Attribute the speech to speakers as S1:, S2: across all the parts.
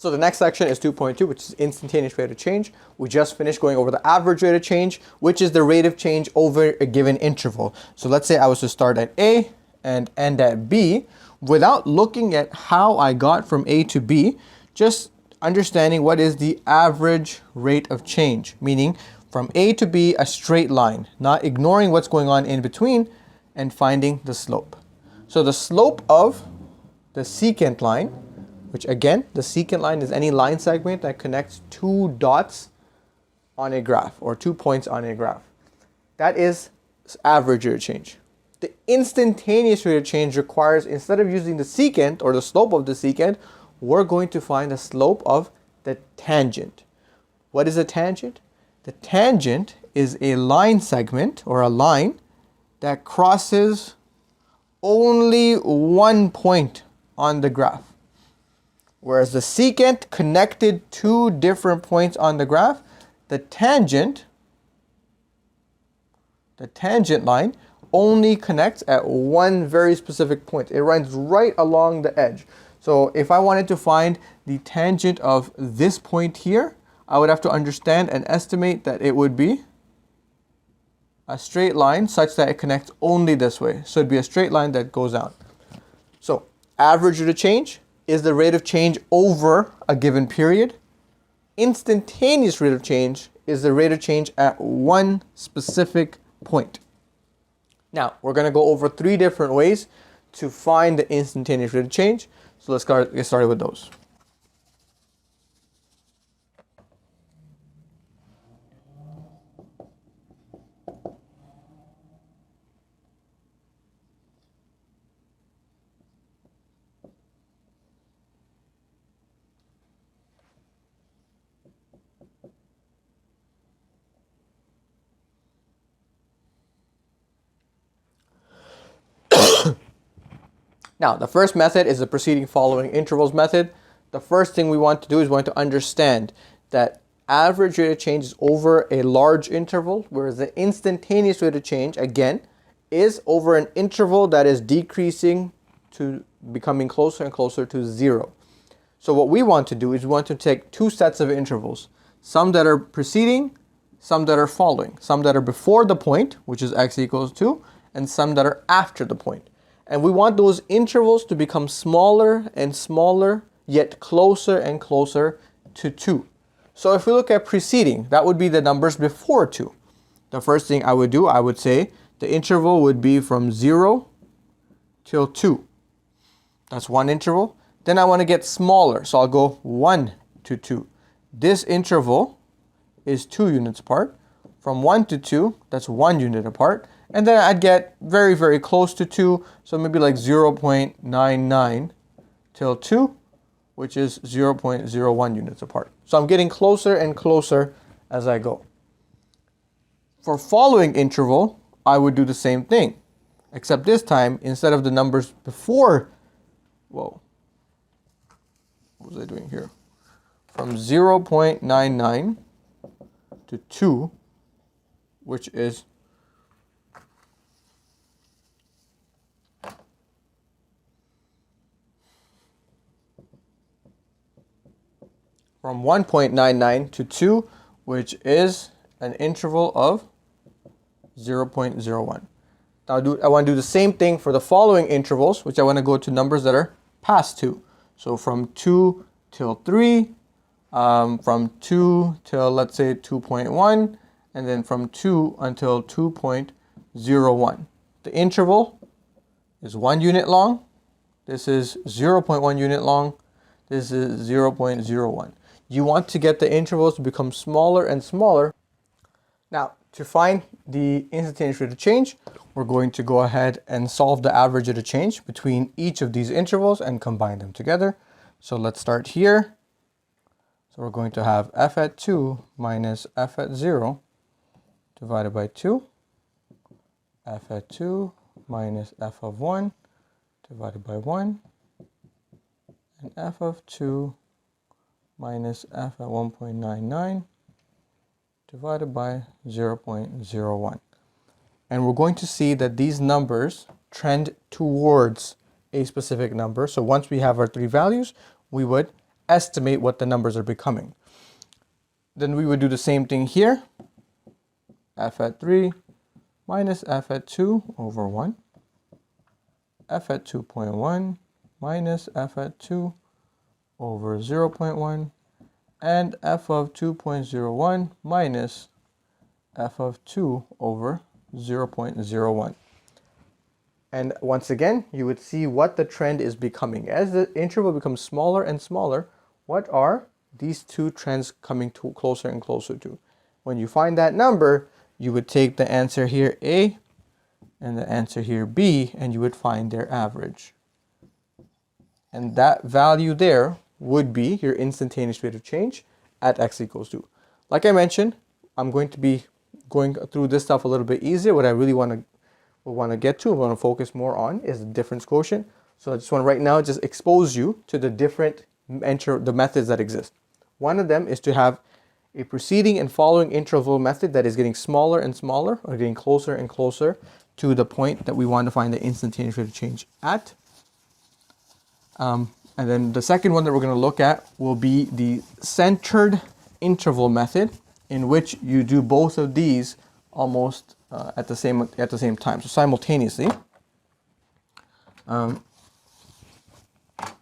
S1: So the next section is 2.2, which is instantaneous rate of change. We just finished going over the average rate of change, which is the rate of change over a given interval. So let's say I was to start at A and end at B. Without looking at how I got from A to B, just understanding what is the average rate of change, meaning from A to B, a straight line, not ignoring what's going on in between and finding the slope. So the slope of the secant line, which again, the secant line is any line segment that connects two dots on a graph or 2 points on a graph. That is average rate of change. The instantaneous rate of change requires, instead of using the secant or the slope of the secant, we're going to find the slope of the tangent. What is a tangent? The tangent is a line segment or a line that crosses only one point on the graph. Whereas the secant connected two different points on the graph, the tangent line only connects at one very specific point. It runs right along the edge. So if I wanted to find the tangent of this point here, I would have to understand and estimate that it would be a straight line such that it connects only this way. So it'd be a straight line that goes out. So average rate of change is the rate of change over a given period. Instantaneous rate of change is the rate of change at one specific point. Now, we're going to go over 3 different ways to find the instantaneous rate of change. So let's get started with those. Now, the first method is the preceding following intervals method. The first thing we want to do is we want to understand that average rate of change is over a large interval, whereas the instantaneous rate of change, again, is over an interval that is decreasing to becoming closer and closer to 0. So what we want to do is we want to take 2 sets of intervals, some that are preceding, some that are following, some that are before the point, which is x equals 2, and some that are after the point. And we want those intervals to become smaller and smaller, yet closer and closer to 2. So if we look at preceding, that would be the numbers before 2. The first thing I would do, I would say the interval would be from 0 till 2. That's one interval. Then I want to get smaller, so I'll go 1 to 2. This interval is 2 units apart. From 1 to 2, that's 1 unit apart. And then I'd get very, very close to 2, so maybe like 0.99 till 2, which is 0.01 units apart. So I'm getting closer and closer as I go. For following interval, I would do the same thing, except this time, instead of the numbers before, what was I doing here? From 0.99 to 2, which is from 1.99 to 2, which is an interval of 0.01. Now I want to do the same thing for the following intervals, which I want to go to numbers that are past 2. So from 2 till 3, from 2 till, let's say, 2.1, and then from 2 until 2.01. The interval is 1 unit long. This is 0.1 unit long. This is 0.01. You want to get the intervals to become smaller and smaller. Now, to find the instantaneous rate of change, we're going to go ahead and solve the average rate of change between each of these intervals and combine them together. So let's start here. So we're going to have f at 2 minus f at 0 divided by 2. F at 2 minus f of 1 divided by 1. And f of 2 minus f at 1.99 divided by 0.01. And we're going to see that these numbers trend towards a specific number. So once we have our 3 values, we would estimate what the numbers are becoming. Then we would do the same thing here. F at 3 minus f at 2 over 1. F at 2.1 minus f at 2 over 0.1. And f of 2.01 minus f of 2 over 0.01. And once again, you would see what the trend is becoming. As the interval becomes smaller and smaller, what are these two trends coming to closer and closer to? When you find that number, you would take the answer here A and the answer here B, and you would find their average. And that value there would be your instantaneous rate of change at x equals 2. Like I mentioned, I'm going to be going through this stuff a little bit easier. What I really want to get to, want to focus more on, is the difference quotient. So I just want to right now just expose you to the different the methods that exist. One of them is to have a preceding and following interval method that is getting smaller and smaller, or getting closer and closer to the point that we want to find the instantaneous rate of change at. And then the second one that we're going to look at will be the centered interval method, in which you do both of these almost at the same time, so simultaneously. And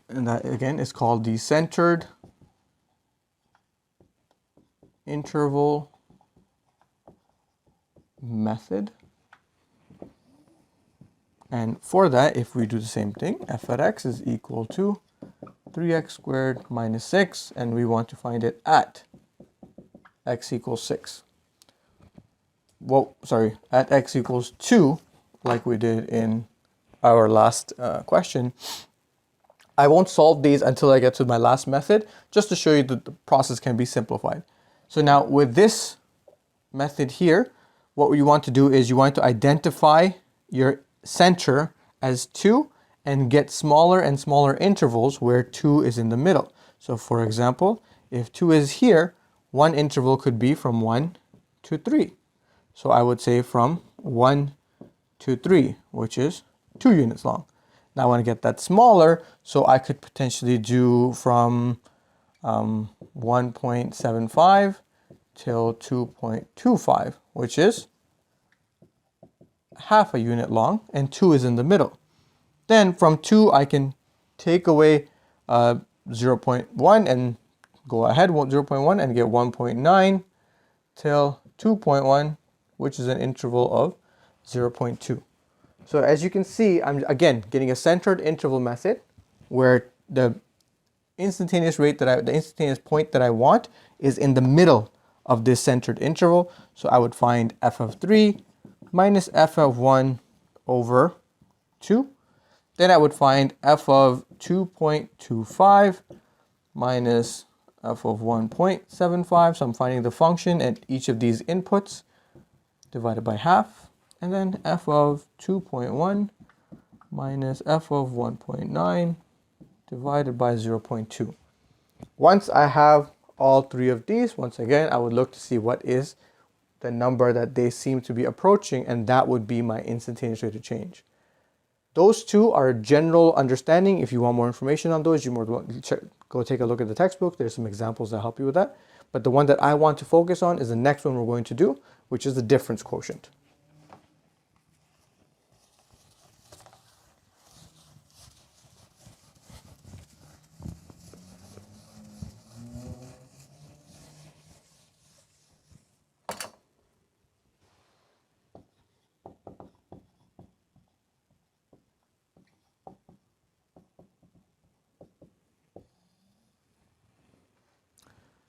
S1: that again is called the centered interval method. And for that, if we do the same thing, f at x is equal to 3x squared minus 6, and we want to find it at x equals 6. Well, sorry, at x equals 2, like we did in our last question. I won't solve these until I get to my last method, just to show you that the process can be simplified. So now with this method here, what you want to do is you want to identify your center as 2 and get smaller and smaller intervals where 2 is in the middle. So for example, if 2 is here, one interval could be from 1 to 3. So I would say from 1 to 3, which is 2 units long. Now I want to get that smaller, so I could potentially do from 1.75 till 2.25, which is half a unit long, and 2 is in the middle. Then from 2, I can take away 0.1 and go ahead 0.1 and get 1.9 till 2.1, which is an interval of 0.2. So as you can see, I'm again getting a centered interval method where the instantaneous point that I want is in the middle of this centered interval. So I would find f of 3 minus f of 1 over 2. Then I would find f of 2.25 minus f of 1.75. So I'm finding the function at each of these inputs divided by half. And then f of 2.1 minus f of 1.9 divided by 0.2. Once I have all three of these, once again, I would look to see what is the number that they seem to be approaching, and that would be my instantaneous rate of change. Those two are general understanding. If you want more information on those, go take a look at the textbook. There's some examples that help you with that. But the one that I want to focus on is the next one we're going to do, which is the difference quotient.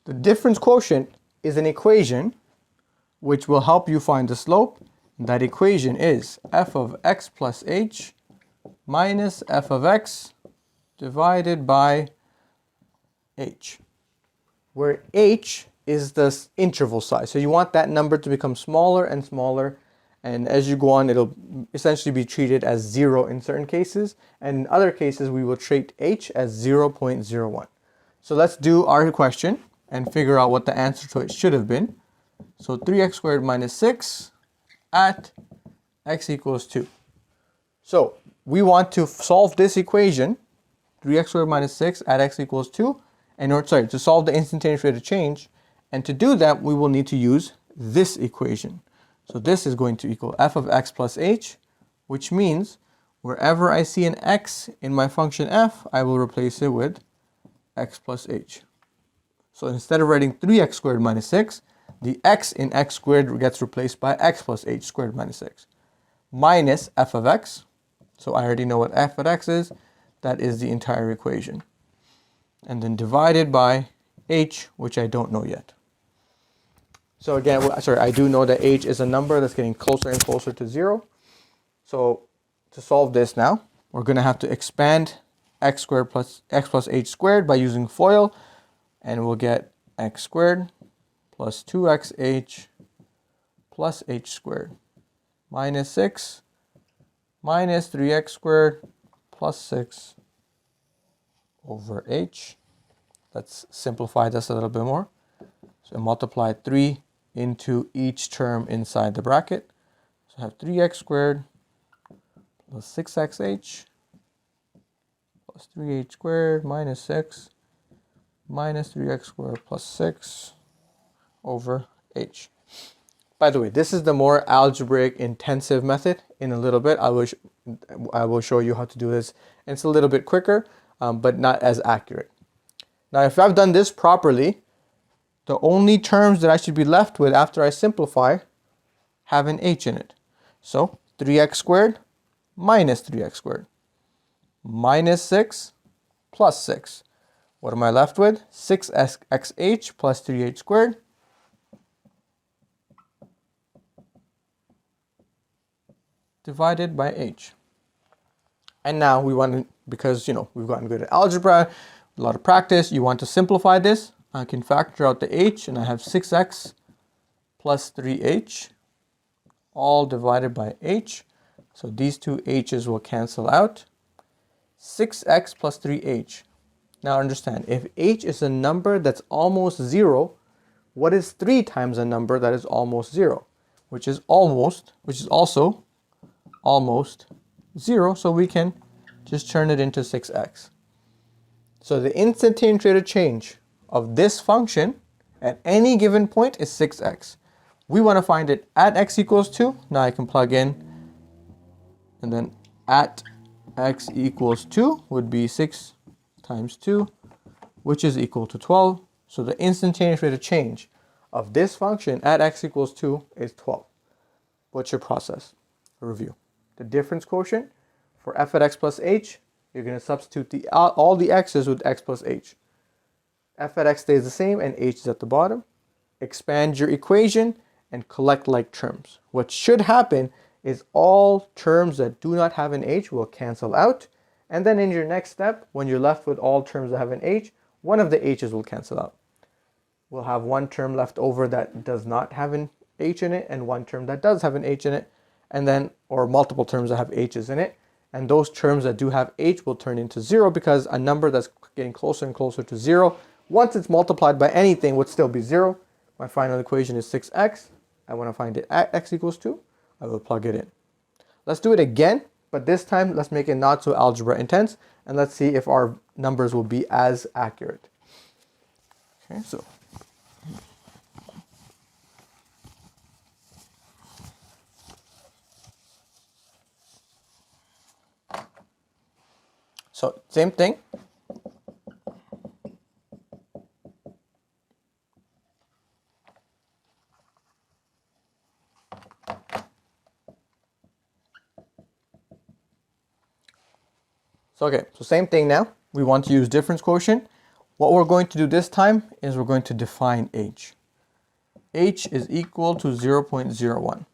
S1: The difference quotient is an equation which will help you find the slope. That equation is f of x plus h minus f of x divided by h, where h is the interval size. So you want that number to become smaller and smaller, and as you go on, it'll essentially be treated as 0 in certain cases, and in other cases we will treat h as 0.01. So let's do our question and figure out what the answer to it should have been. So 3x squared minus 6 at x equals 2. So we want to solve this equation, 3x squared minus 6 at x equals 2, to solve the instantaneous rate of change. And to do that, we will need to use this equation. So this is going to equal f of x plus h, which means wherever I see an x in my function f, I will replace it with x plus h. So instead of writing 3x squared minus 6, the x in x squared gets replaced by x plus h squared minus 6 minus f of x. So I already know what f of x is. That is the entire equation. And then divided by h, which I don't know yet. So again, I do know that h is a number that's getting closer and closer to 0. So to solve this now, we're going to have to expand x squared plus x plus h squared by using FOIL. And we'll get x squared plus 2xh plus h squared minus 6 minus 3x squared plus 6 over h. Let's simplify this a little bit more. So multiply 3 into each term inside the bracket. So I have 3x squared plus 6xh plus 3h squared minus 6 minus 3x squared plus 6 over h. By the way, this is the more algebraic intensive method. In a little bit, I will show you how to do this. And it's a little bit quicker, but not as accurate. Now, if I've done this properly, the only terms that I should be left with after I simplify have an h in it. So 3x squared minus 3x squared minus 6 plus 6. What am I left with? 6xh plus 3h squared divided by h. And now we want to, because we've gotten good at algebra, a lot of practice, you want to simplify this. I can factor out the h, and I have 6x plus 3h all divided by h. So these two h's will cancel out. 6x plus 3h. Now understand, if h is a number that's almost 0, what is 3 times a number that is almost 0? Which is also almost 0, so we can just turn it into 6x. So the instantaneous rate of change of this function at any given point is 6x. We want to find it at x equals 2. Now I can plug in, and then at x equals 2 would be 6 times 2, which is equal to 12. So the instantaneous rate of change of this function at x equals 2 is 12. What's your process? A review. The difference quotient for f at x plus h, you're going to substitute all the x's with x plus h. F at x stays the same and h is at the bottom. Expand your equation and collect like terms. What should happen is all terms that do not have an h will cancel out. And then in your next step, when you're left with all terms that have an h, one of the h's will cancel out. We'll have one term left over that does not have an h in it and one term that does have an h in it, and then, or multiple terms that have h's in it. And those terms that do have h will turn into 0, because a number that's getting closer and closer to 0, once it's multiplied by anything, would still be 0. My final equation is 6x. I want to find it at x equals 2. I will plug it in. Let's do it again, but this time let's make it not so algebra intense, and let's see if our numbers will be as accurate. Okay, so same thing. So same thing now. We want to use difference quotient. What we're going to do this time is we're going to define h. H is equal to 0.01.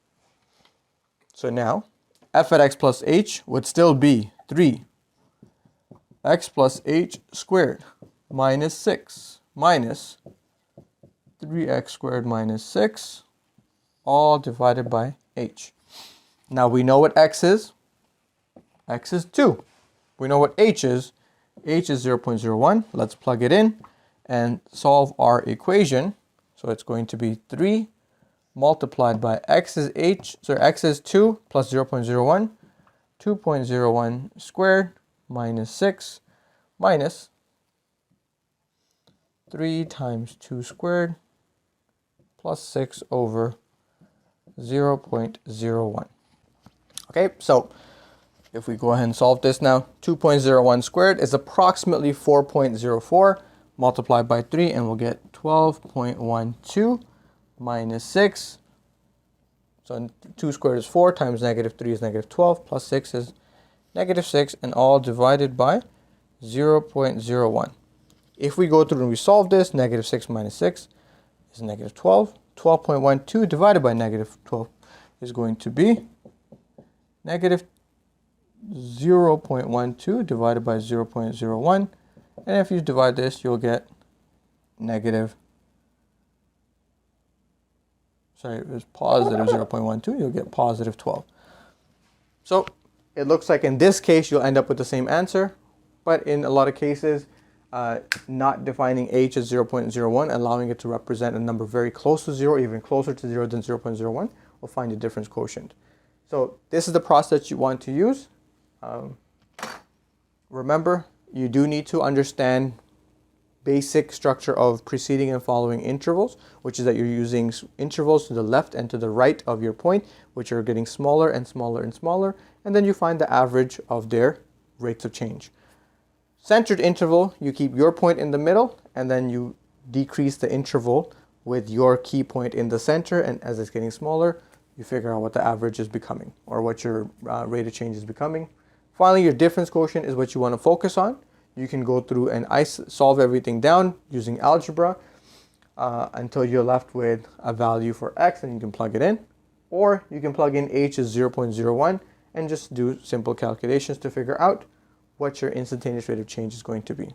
S1: So now, f at x plus h would still be 3x plus h squared minus 6 minus 3x squared minus 6, all divided by h. Now we know what x is. X is 2. We know what h is. H is 0.01. Let's plug it in and solve our equation. So it's going to be 3 multiplied by x is 2 plus 0.01, 2.01 squared minus 6 minus 3 times 2 squared plus 6 over 0.01. Okay, so if we go ahead and solve this now, 2.01 squared is approximately 4.04 multiplied by 3, and we'll get 12.12 minus 6. So 2 squared is 4 times negative 3 is negative 12 plus 6 is negative 6, and all divided by 0.01. If we go through and we solve this, negative 6 minus 6 is negative 12. 12.12 divided by negative 12 is going to be negative 0.12 divided by 0.01. And if you divide this, you'll get negative, sorry, it was positive 0.12, you'll get positive 12. So it looks like in this case, you'll end up with the same answer, but in a lot of cases, not defining h as 0.01, allowing it to represent a number very close to 0, even closer to 0 than 0.01, will find a difference quotient. So this is the process you want to use. Remember, you do need to understand basic structure of preceding and following intervals, which is that you're using intervals to the left and to the right of your point, which are getting smaller and smaller and smaller, and then you find the average of their rates of change. Centered interval, you keep your point in the middle, and then you decrease the interval with your key point in the center, and as it's getting smaller, you figure out what the average is becoming, or what your rate of change is becoming. Finally, your difference quotient is what you want to focus on. You can go through and solve everything down using algebra until you're left with a value for x, and you can plug it in. Or you can plug in h as 0.01 and just do simple calculations to figure out what your instantaneous rate of change is going to be.